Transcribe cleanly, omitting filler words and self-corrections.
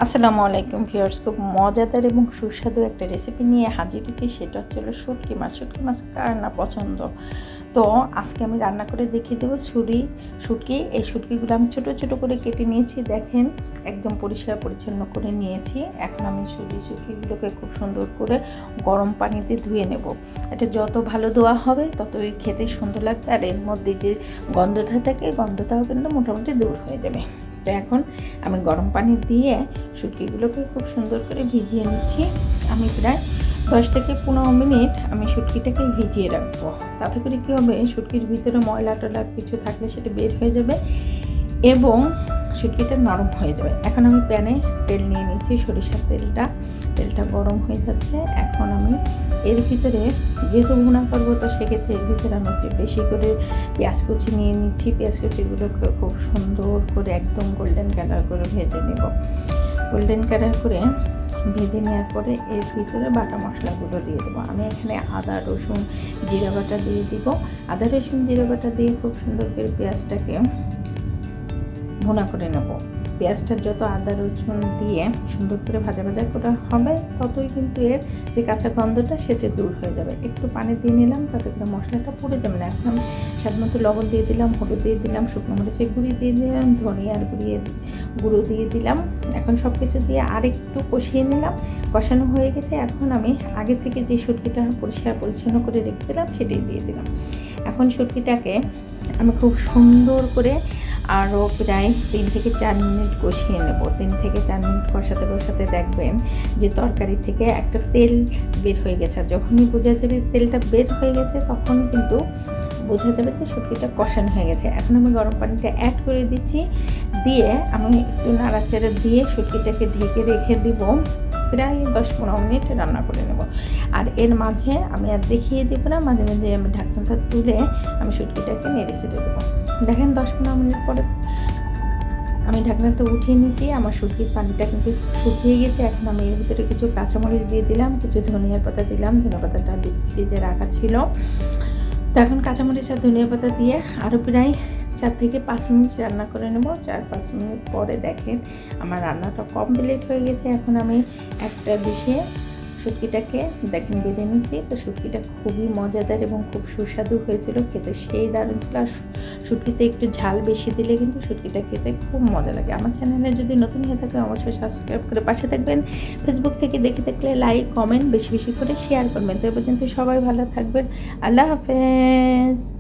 আসসালামু আলাইকুম ভিউয়ার্স, খুব মজাদার এবং সুস্বাদু একটা রেসিপি নিয়ে হাজির হয়েছি। সেটা হচ্ছে শুটকি মাছ। শুটকি মাছ কার না পছন্দ। তো আজকে আমি রান্না করে দেখিয়ে দেবো শুটকি। এই শুটকিগুলো আমি ছোটো ছোটো করে কেটে নিয়েছি, দেখেন একদম পরিষ্কার পরিচ্ছন্ন করে নিয়েছি। এখন আমি শুটকিগুলোকে খুব সুন্দর করে গরম পানিতে ধুয়ে নেব। এটা যত ভালো ধোয়া হবে ততই খেতে সুন্দর লাগবে, আর এর মধ্যে যে গন্ধটা থাকে গন্ধটাও কিন্তু মোটামুটি দূর হয়ে যাবে। তো এখন আমি গরম পানি দিয়ে শুটকিগুলোকে খুব সুন্দর করে ভিজিয়ে নিচ্ছি। আমি প্রায় 10 থেকে 15 মিনিট আমি শুটকিটাকে ভিজিয়ে রাখবো। তাতে করে কী হবে, শুটকির ভিতরে ময়লা টলা কিছু থাকলে সেটা বের হয়ে যাবে এবং শুটকিটা নরম হয়ে যাবে। এখন আমি প্যানে তেল নিয়ে নিচ্ছি, সরিষার তেলটা গরম হয়ে যাচ্ছে। এখন আমি এর ভিতরে যেহেতু ভুনা করবো, তো সেক্ষেত্রে এর ভিতরে আমি একটু বেশি করে পেঁয়াজ কুচি নিয়ে নিচ্ছি। পেঁয়াজ কুচিগুলোকে খুব সুন্দর করে একদম গোল্ডেন কালার করে ভেজে নেব। গোল্ডেন কালার করে ভেজে নেওয়ার পরে এর ভিতরে বাটা মশলাগুলো দিয়ে দেবো। আমি এখানে আদা রসুন জিরা বাটা দিয়ে দিব। আদা রসুন জিরা বাটা দিয়ে খুব সুন্দর করে পেঁয়াজটাকে ভুনা করে নেব। পেঁয়াজটা যত আদা রসুন দিয়ে সুন্দর করে ভাজা করা হবে, ততই কিন্তু এর যে কাঁচা গন্ধটা সেটা দূর হয়ে যাবে। একটু পানি দিয়ে নিলাম, তাতে করে মশলাটা পুড়ে যাবে না। এখন আমি স্বাদ মতো লবণ দিয়ে দিলাম, হলুদ দিয়ে দিলাম, শুকনো মরিচের গুঁড়ি দিয়ে দিলাম, ধনিয়ার গুঁড়ো দিয়ে দিলাম। এখন সব কিছু দিয়ে আরেকটু কষিয়ে নিলাম। কষানো হয়ে গেছে। এখন আমি আগে থেকে যে শুটকিটা পরিষ্কার পরিচ্ছন্ন করে রেখেছিলাম সেটাই দিয়ে দিলাম। এখন শুটকিটাকে আমি খুব সুন্দর করে আরও প্রায় 3 থেকে 4 মিনিট কষিয়ে নেব। 3 থেকে 4 মিনিট কষাতে দেখবেন যে তরকারি থেকে একটা তেল বের হয়ে গেছে। যখনই বোঝা যাবে তেলটা বের হয়ে গেছে, তখন কিন্তু বোঝা যাবে যে শুটকিটা কষানো হয়ে গেছে। এখন আমি গরম পানিটা অ্যাড করে দিচ্ছি, দিয়ে আমি একটু নাড়াচাড়া দিয়ে শুটকিটাকে ঢেকে রেখে দিব। প্রায় 10-15 মিনিট রান্না করে নেব। আর এর মাঝে আমি আর দেখিয়ে দেবো না, মাঝে মাঝে আমি ঢাকনাটা তুলে আমি শুটকিটাকে নেড়ে চেড়ে দেবো। দেখেন 10-15 মিনিট পরে আমি ঢাকনাটা উঠিয়ে নিয়েছি। আমার শুটকির পানিটা কিন্তু শুকিয়ে গেছে। এখন আমি এর ভিতরে কিছু কাঁচামরিচ দিয়ে দিলাম, কিছু ধনিয়ার পাতা দিলাম। ধনিয়া পাতাটা ডিপ ফ্রিজে রাখা ছিল। তো এখন কাঁচামরিচ আর ধনিয়া পাতা দিয়ে আরও প্রায় 4 থেকে 5 মিনিট রান্না করে নেব। 4-5 মিনিট পরে দেখেন আমার রান্নাটা কমপ্লিট হয়ে গেছে। এখন আমি একটা ডিশে শুটকিটাকে দেখেন বেঁধে নিচ্ছি। তো শুটকিটা খুবই মজাদার এবং খুব সুস্বাদু হয়েছিল, খেতে সেই দারুণ ছিল। আর শুটকিতে একটু ঝাল বেশি দিলে কিন্তু শুটকিটা খেতে খুব মজা লাগে। আমার চ্যানেলে যদি নতুন হয়ে থাকে অবশ্যই সাবস্ক্রাইব করে পাশে থাকবেন। ফেসবুক থেকে দেখে থাকলে লাইক কমেন্ট বেশি বেশি করে শেয়ার করবেন। তো এ পর্যন্ত সবাই ভালো থাকবেন। আল্লাহ হাফেজ।